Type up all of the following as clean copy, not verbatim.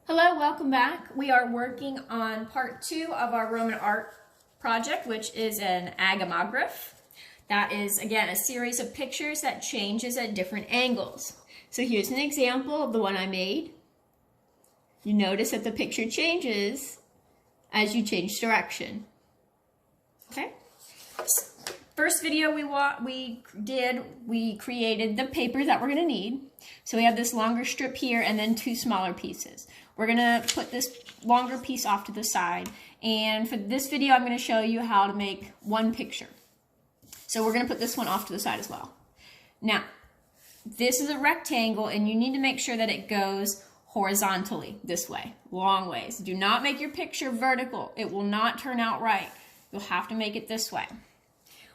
Hello, welcome back. We are working on part 2 of our Roman art project, which is an agamograph. That is, again, a series of pictures that changes at different angles. So here's an example of the one I made. You notice that the picture changes as you change direction. Okay? First video we created the paper that we're going to need. So we have this longer strip here and then 2 smaller pieces. We're going to put this longer piece off to the side. And for this video, I'm going to show you how to make one picture. So we're going to put this one off to the side as well. Now, this is a rectangle and you need to make sure that it goes horizontally this way, long ways. Do not make your picture vertical. It will not turn out right. You'll have to make it this way.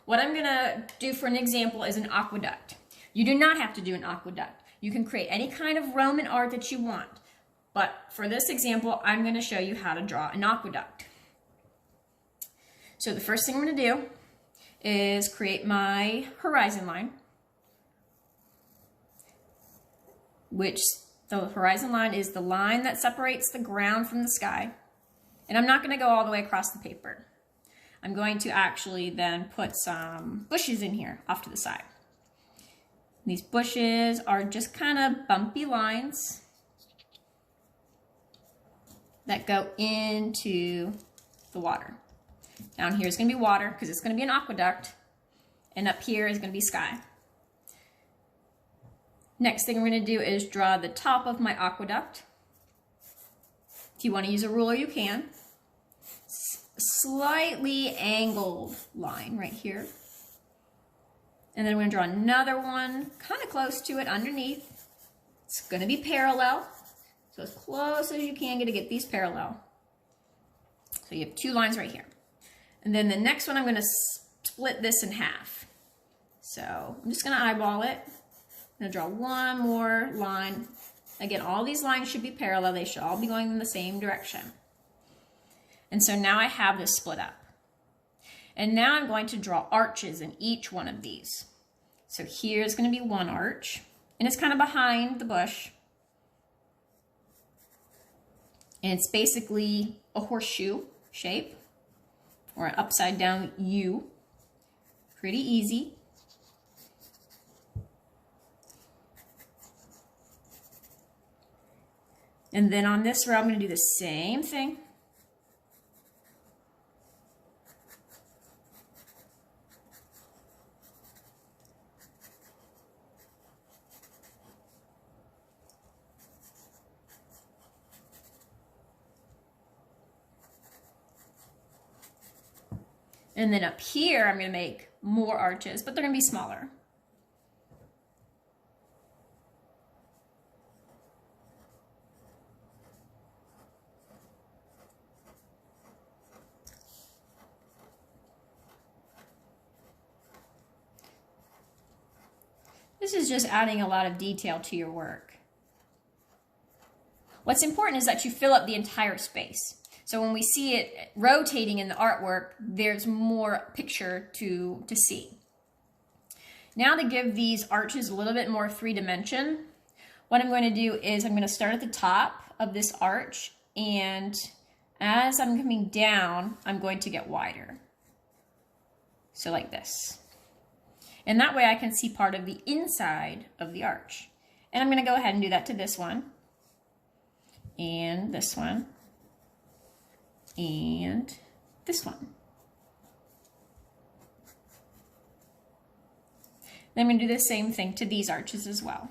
What I'm going to do for an example is an aqueduct. You do not have to do an aqueduct. You can create any kind of Roman art that you want. But for this example, I'm going to show you how to draw an aqueduct. So the first thing I'm going to do is create my horizon line, which the horizon line is the line that separates the ground from the sky. And I'm not going to go all the way across the paper. I'm going to actually then put some bushes in here off to the side. These bushes are just kind of bumpy lines that go into the water. Down here is going to be water because it's going to be an aqueduct, and up here is going to be sky. Next thing we're going to do is draw the top of my aqueduct. If you want to use a ruler, you can. Slightly angled line right here. And then we're going to draw another one kind of close to it underneath. It's going to be parallel. So as close as you can to get these parallel. So you have 2 lines right here. And then the next one, I'm going to split this in half. So I'm just going to eyeball it. I'm going to draw one more line. Again, all these lines should be parallel. They should all be going in the same direction. And so now I have this split up. And now I'm going to draw arches in each one of these. So here's going to be one arch, and it's kind of behind the bush. And it's basically a horseshoe shape, or an upside down U. Pretty easy. And then on this row, I'm going to do the same thing. And then up here, I'm going to make more arches, but they're going to be smaller. This is just adding a lot of detail to your work. What's important is that you fill up the entire space. So when we see it rotating in the artwork, there's more picture to see. Now to give these arches a little bit more 3-dimension, what I'm going to do is I'm going to start at the top of this arch, and as I'm coming down, I'm going to get wider. So like this. And that way I can see part of the inside of the arch. And I'm going to go ahead and do that to this one, and this one, and this one. Then I'm going to do the same thing to these arches as well.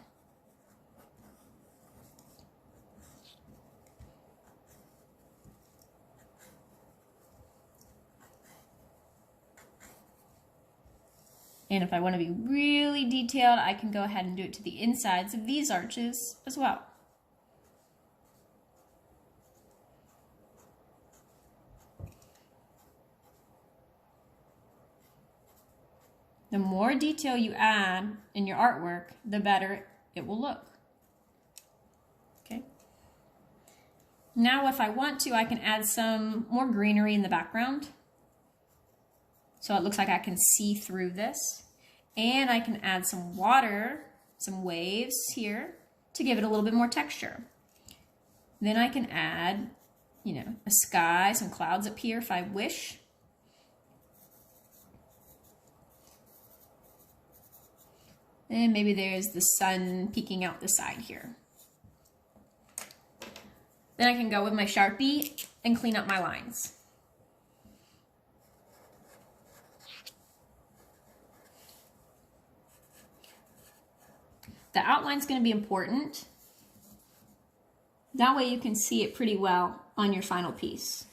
And if I want to be really detailed, I can go ahead and do it to the insides of these arches as well. The more detail you add in your artwork, the better it will look. Okay. Now if I want to, I can add some more greenery in the background. So it looks like I can see through this. And I can add some water, some waves here to give it a little bit more texture. Then I can add, you know, a sky, some clouds up here if I wish. And maybe there's the sun peeking out the side here. Then I can go with my Sharpie and clean up my lines. The outline's going to be important. That way you can see it pretty well on your final piece.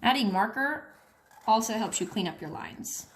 Adding marker also helps you clean up your lines.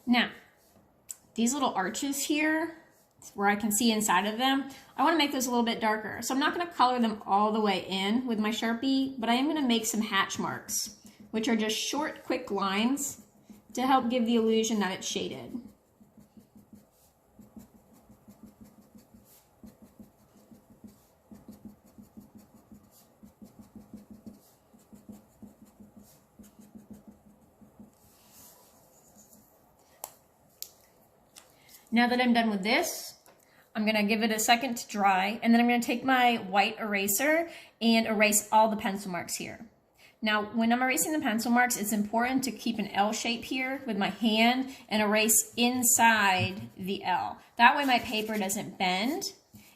Now, these little arches here, where I can see inside of them, I want to make those a little bit darker. So I'm not going to color them all the way in with my Sharpie, but I am going to make some hatch marks, which are just short, quick lines to help give the illusion that it's shaded. Now that I'm done with this, I'm gonna give it a second to dry, and then I'm gonna take my white eraser and erase all the pencil marks here. Now, when I'm erasing the pencil marks, it's important to keep an L shape here with my hand and erase inside the L. That way my paper doesn't bend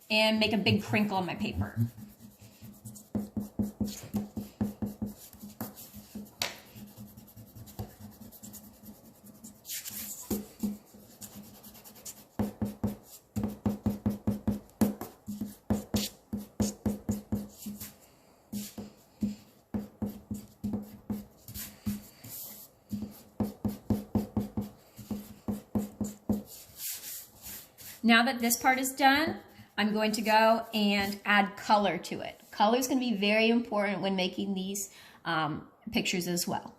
and make a big crinkle on my paper. Now that this part is done, I'm going to go and add color to it. Color is going to be very important when making these pictures as well.